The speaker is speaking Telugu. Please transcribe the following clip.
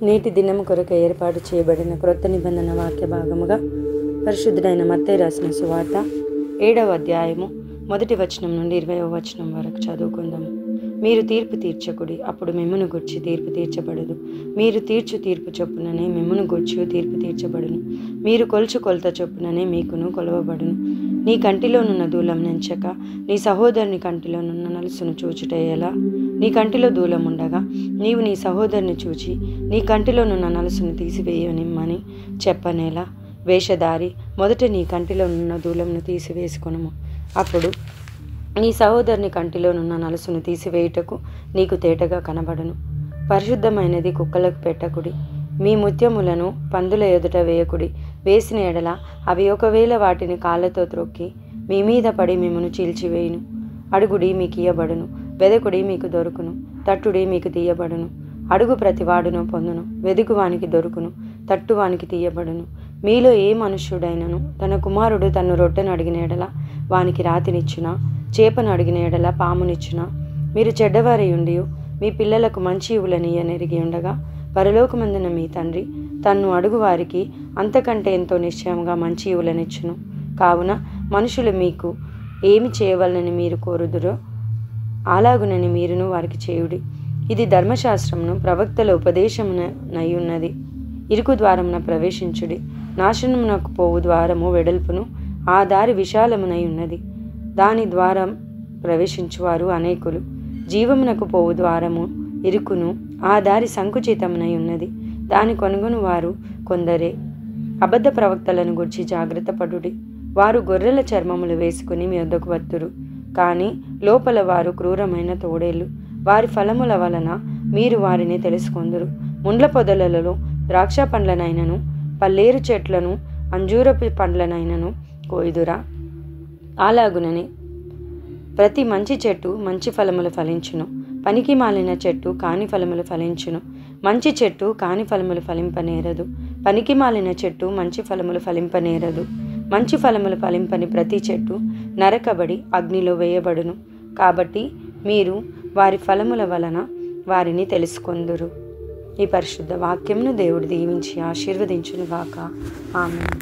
నేటి దినము కొరకు ఏర్పాటు చేయబడిన క్రొత్త నిబంధన వాక్య భాగముగా పరిశుద్ధుడైన మత్తయి రాసిన సువార్త 7వ అధ్యాయము 1వ వచనం నుండి 20వ వచనం వరకు చదువుకుందాము. మీరు తీర్పు తీర్చకుడి, అప్పుడు మిమ్మును గూర్చి తీర్పు తీర్చబడదు. మీరు తీర్చు తీర్పు చొప్పుననే మిమ్మును గూర్చి తీర్పు తీర్చబడును. మీరు కొలుచు కొలత చొప్పుననే మీకును కొలవబడును. నీ కంటిలోనున్న దూలం నెంచక నీ సహోదరుని కంటిలోనున్న నలుసును చూచుట ఎలా? నీ కంటిలో దూలం ఉండగా నీవు నీ సహోదరుని చూచి నీ కంటిలోనున్న నలుసును తీసివేయనిమ్మని చెప్పనేలా? వేషధారి, మొదట నీ కంటిలోనున్న దూలంను తీసివేసుకొనుము, అప్పుడు నీ సహోదరుని కంటిలోనున్న నలుసును తీసివేయుటకు నీకు తేటగా కనబడును. పరిశుద్ధమైనది కుక్కలకు పెట్టకుడి. మీ ముత్యములను పందుల ఎదుట వేయకుడి. వేసిన ఎడల అవి ఒకవేళ వాటిని కాళ్ళతో త్రొక్కి మీ మీద పడి మిమ్మును చీల్చివేయును. అడుగుడి, మీకు ఇయ్యబడును. వెదకుడి, మీకు దొరుకును. తట్టుడి, మీకు తీయబడును. అడుగు ప్రతివాడును పొందును. వెదుకువానికి దొరుకును. తట్టువానికి తీయబడును. మీలో ఏ మనుష్యుడైనను తన కుమారుడు తన్ను రొట్టెను అడిగిన ఎడల వానికి రాతినిచ్చునా? చేపను అడిగిన ఎడల పామునిచ్చునా? మీరు చెడ్డవారై ఉండి మీ పిల్లలకు మంచి ఇవులనియనెరిగి ఉండగా పరలోకమందున మీ తండ్రి తన్ను అడుగు వారికి అంతకంటే ఎంతో నిశ్చయంగా మంచి ఇవులనిచ్చును. కావున మనుషులు మీకు ఏమి చేయవలనని మీరు కోరుదురో అలాగునని మీరును వారికి చేయుడి. ఇది ధర్మశాస్త్రమును ప్రవక్తల ఉపదేశమునై ఉన్నది. ఇరుకు ద్వారమున ప్రవేశించుడి. నాశనమునకు పోవు ద్వారము వెడల్పును ఆ దారి విశాలమునై ఉన్నది. దాని ద్వారం ప్రవేశించువారు అనేకులు. జీవమునకు పోవు ద్వారము ఇరుకును ఆ దారి సంకుచితమునై ఉన్నది. దాని కొనుగొను వారు కొందరే. అబద్ధ ప్రవక్తలను గురించి జాగ్రత్త పడుడి. వారు గొర్రెల చర్మములు వేసుకుని మీ వద్దకు వత్తురు, కానీ లోపల వారు క్రూరమైన తోడేళ్ళు. వారి ఫలముల వలన మీరు వారిని తెలుసుకొందురు. ముండ్ల పొదలలో ద్రాక్ష పండ్లనైనను పల్లేరు చెట్లను అంజూరపు పండ్లనైనను కోయుదురా? అలాగునని ప్రతి మంచి చెట్టు మంచి ఫలములు ఫలించును, పనికి మాలిన చెట్టు కాని ఫలములు ఫలించును. మంచి చెట్టు కాని ఫలములు ఫలింపనేరదు, పనికి మాలిన చెట్టు మంచి ఫలములు ఫలింపనేరదు. మంచి ఫలములు ఫలింపని ప్రతి చెట్టు నరకబడి అగ్నిలో వేయబడును. కాబట్టి మీరు వారి ఫలముల వలన వారిని తెలుసుకొందురు. ఈ పరిశుద్ధ వాక్యమును దేవుడు దీవించి ఆశీర్వదించునుగాక. ఆమేన్.